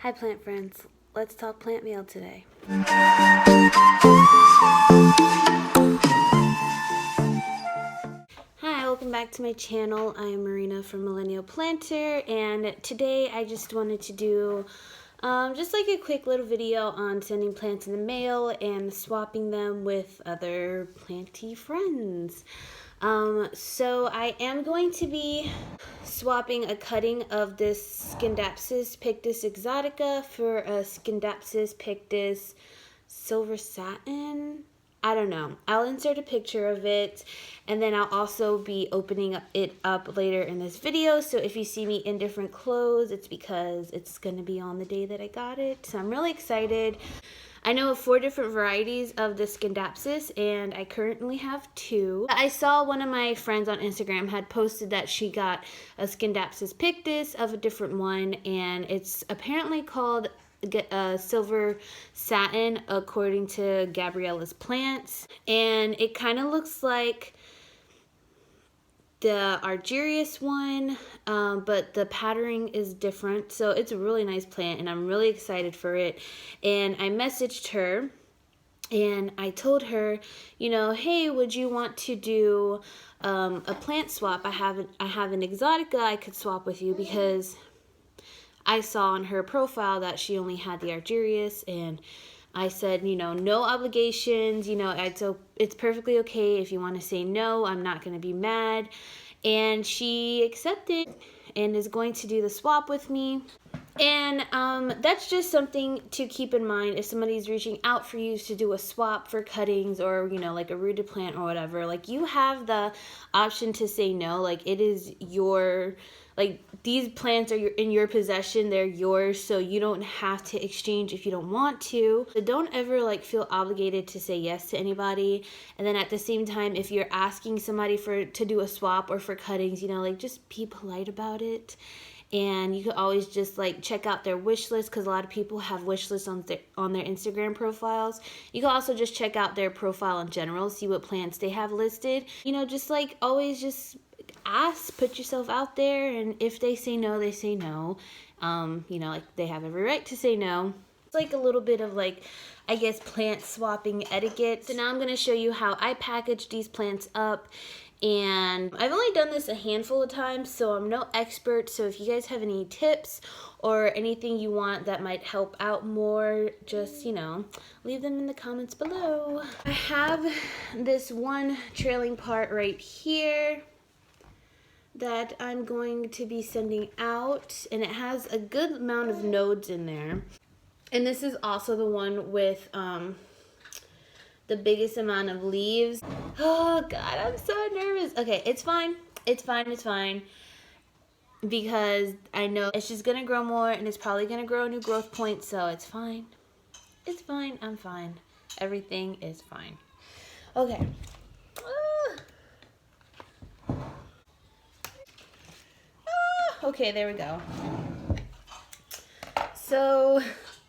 Hi plant friends, let's talk plant mail today. Hi, welcome back to my channel. I am Marina from Millennial Planter, and today I just wanted to do just like a quick little video on sending plants in the mail and swapping them with other planty friends. So I am going to be swapping a cutting of this Scindapsus pictus exotica for a Scindapsus pictus silver satin. I don't know. I'll insert a picture of it, and then I'll also be opening it up later in this video. So if you see me in different clothes, it's because it's going to be on the day that I got it. So I'm really excited. I know of 4 different varieties of the Scindapsus, and I currently have 2. I saw one of my friends on Instagram had posted that she got a Scindapsus pictus of a different one, and it's apparently called silver satin according to Gabriella's Plants, and it kind of looks like the Argyrius one, but the patterning is different. So it's a really nice plant, and I'm really excited for it. And I messaged her, and I told her, you know, hey, would you want to do a plant swap? I have an exotica I could swap with you, because I saw on her profile that she only had the Argyrius, and I said, you know, no obligations, you know, it's perfectly okay if you want to say no. I'm not going to be mad. And she accepted and is going to do the swap with me. And that's just something to keep in mind if somebody's reaching out for you to do a swap for cuttings, or, you know, like a rooted plant or whatever. Like, you have the option to say no. Like, it is your, like, these plants are in your possession. They're yours, so you don't have to exchange if you don't want to. So don't ever, like, feel obligated to say yes to anybody. And then at the same time, if you're asking somebody to do a swap or for cuttings, you know, like, just be polite about it. And you can always just like check out their wish list, because a lot of people have wish lists on their Instagram profiles. You can also just check out their profile in general, see what plants they have listed. You know, just like always just ask, put yourself out there, and if they say no, they say no. You know, like, they have every right to say no. It's like a little bit of, like, I guess, plant swapping etiquette. So now I'm going to show you how I package these plants up. And I've only done this a handful of times, so I'm no expert. So if you guys have any tips or anything you want that might help out more, just, you know, leave them in the comments below. I have this one trailing part right here that I'm going to be sending out, and it has a good amount of nodes in there. And this is also the one with the biggest amount of leaves. Oh God, I'm so nervous. Okay, it's fine. It's fine. It's fine. Because I know it's just gonna grow more, and it's probably gonna grow a new growth point, so it's fine. It's fine. I'm fine. Everything is fine. Okay. Okay, there we go. So,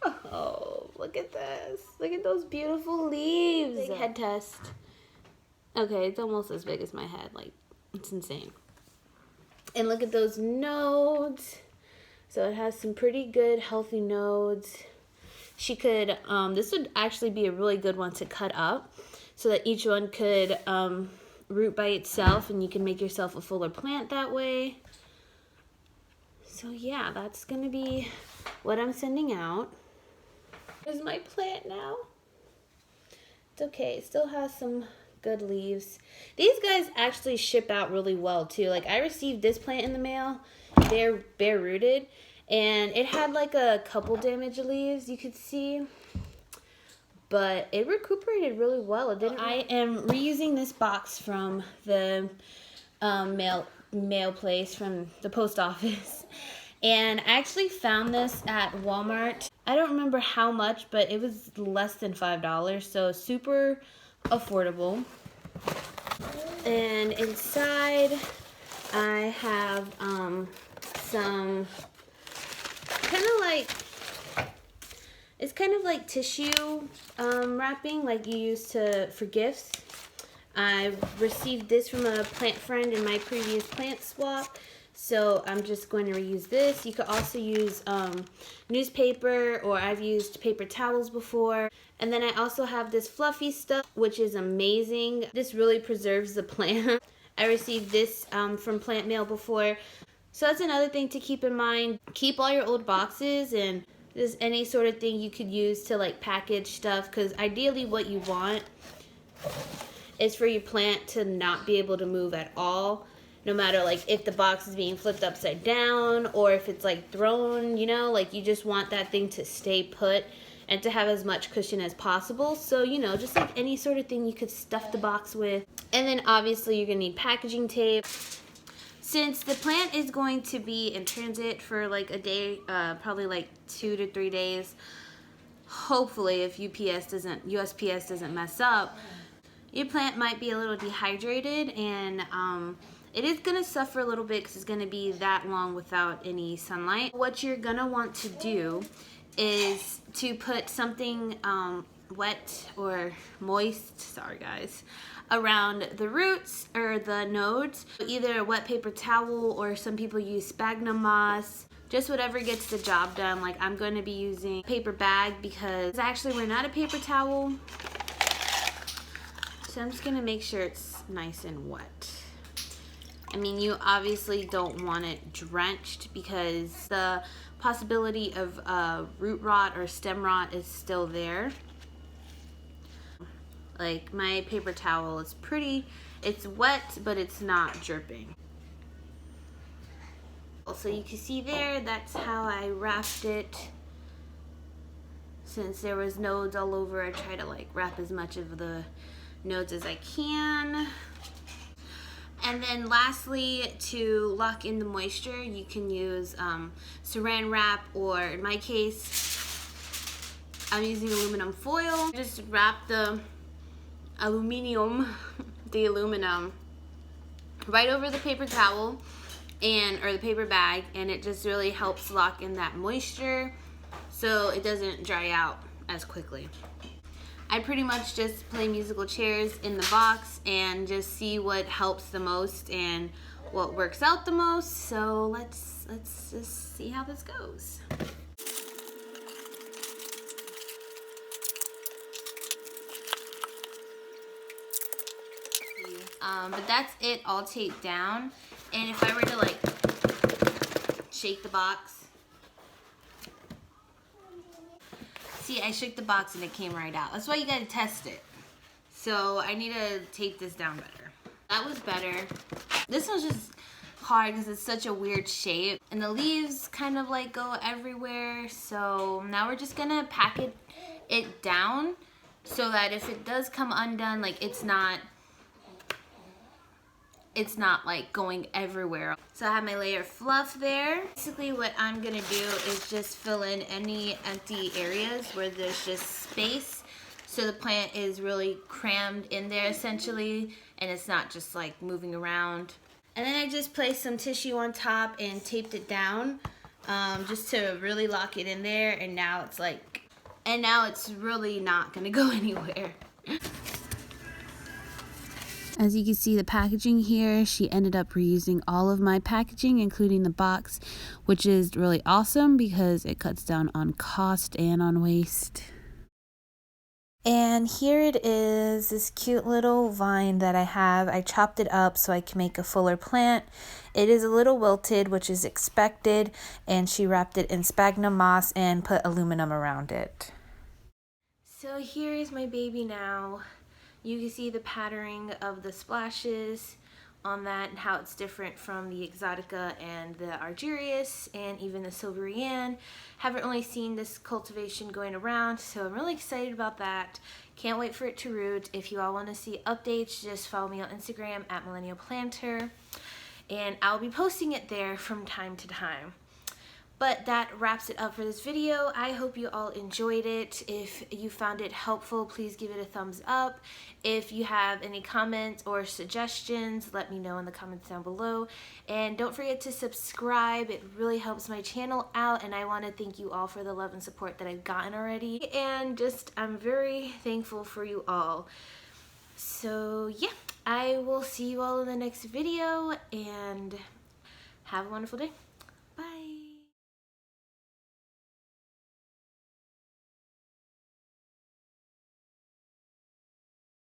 oh, look at this. Look at those beautiful leaves. Big head test. Okay, it's almost as big as my head. Like, it's insane. And look at those nodes. So it has some pretty good, healthy nodes. She could, this would actually be a really good one to cut up, so that each one could root by itself, and you can make yourself a fuller plant that way. So yeah, that's gonna be what I'm sending out. Here's my plant now. It's okay, it still has some good leaves. These guys actually ship out really well too. Like, I received this plant in the mail. They're bare rooted, and it had like a couple damaged leaves you could see, but it recuperated really well. It didn't. I am reusing this box from the mail place, from the post office, and I actually found this at Walmart. I don't remember how much, but it was less than $5, so super affordable. And inside I have some kind of like, it's kind of like tissue wrapping, like you use for gifts. I received this from a plant friend in my previous plant swap. So I'm just going to reuse this. You could also use newspaper, or I've used paper towels before. And then I also have this fluffy stuff, which is amazing. This really preserves the plant. I received this from Plant Mail before. So that's another thing to keep in mind. Keep all your old boxes and just any sort of thing you could use to like package stuff, because ideally what you want is for your plant to not be able to move at all, no matter like if the box is being flipped upside down or if it's like thrown, you know, like you just want that thing to stay put and to have as much cushion as possible. So, you know, just like any sort of thing you could stuff the box with. And then obviously you're gonna need packaging tape. Since the plant is going to be in transit for like a day, probably like 2 to 3 days, hopefully if USPS doesn't mess up, your plant might be a little dehydrated, and it is going to suffer a little bit because it's going to be that long without any sunlight. What you're going to want to do is to put something wet or moist, sorry guys, around the roots or the nodes. Either a wet paper towel, or some people use sphagnum moss. Just whatever gets the job done. Like I'm going to be using a paper bag because I actually ran out of paper towel. So I'm just going to make sure it's nice and wet. I mean, you obviously don't want it drenched because the possibility of root rot or stem rot is still there. Like my paper towel is it's wet, but it's not dripping. So you can see there, that's how I wrapped it. Since there was nodes all over, I try to like wrap as much of the nodes as I can. And then lastly, to lock in the moisture, you can use saran wrap, or in my case, I'm using aluminum foil. Just wrap the aluminum right over the paper towel or the paper bag, and it just really helps lock in that moisture so it doesn't dry out as quickly. I pretty much just play musical chairs in the box and just see what helps the most and what works out the most. So let's just see how this goes. But that's it all taped down. And if I were to like shake the box, see, I shook the box and it came right out. That's why you gotta test it. So I need to tape this down better. That was better. This one's just hard because it's such a weird shape. And the leaves kind of like go everywhere. So now we're just gonna pack it down so that if it does come undone, like it's not like going everywhere. So I have my layer of fluff there. Basically what I'm gonna do is just fill in any empty areas where there's just space, so the plant is really crammed in there essentially, and it's not just like moving around. And then I just placed some tissue on top and taped it down just to really lock it in there, and now it's really not gonna go anywhere. As you can see, the packaging here, she ended up reusing all of my packaging, including the box, which is really awesome because it cuts down on cost and on waste. And here it is, this cute little vine that I have. I chopped it up so I can make a fuller plant. It is a little wilted, which is expected, and she wrapped it in sphagnum moss and put aluminum around it. So here is my baby now. You can see the patterning of the splashes on that and how it's different from the Exotica and the Argyrius and even the Silverian. Haven't really seen this cultivation going around, so I'm really excited about that. Can't wait for it to root. If you all want to see updates, just follow me on Instagram at Millennial Planter, and I'll be posting it there from time to time. But that wraps it up for this video. I hope you all enjoyed it. If you found it helpful, please give it a thumbs up. If you have any comments or suggestions, let me know in the comments down below. And don't forget to subscribe. It really helps my channel out, and I want to thank you all for the love and support that I've gotten already. And I'm very thankful for you all. So yeah, I will see you all in the next video, and Have a wonderful day.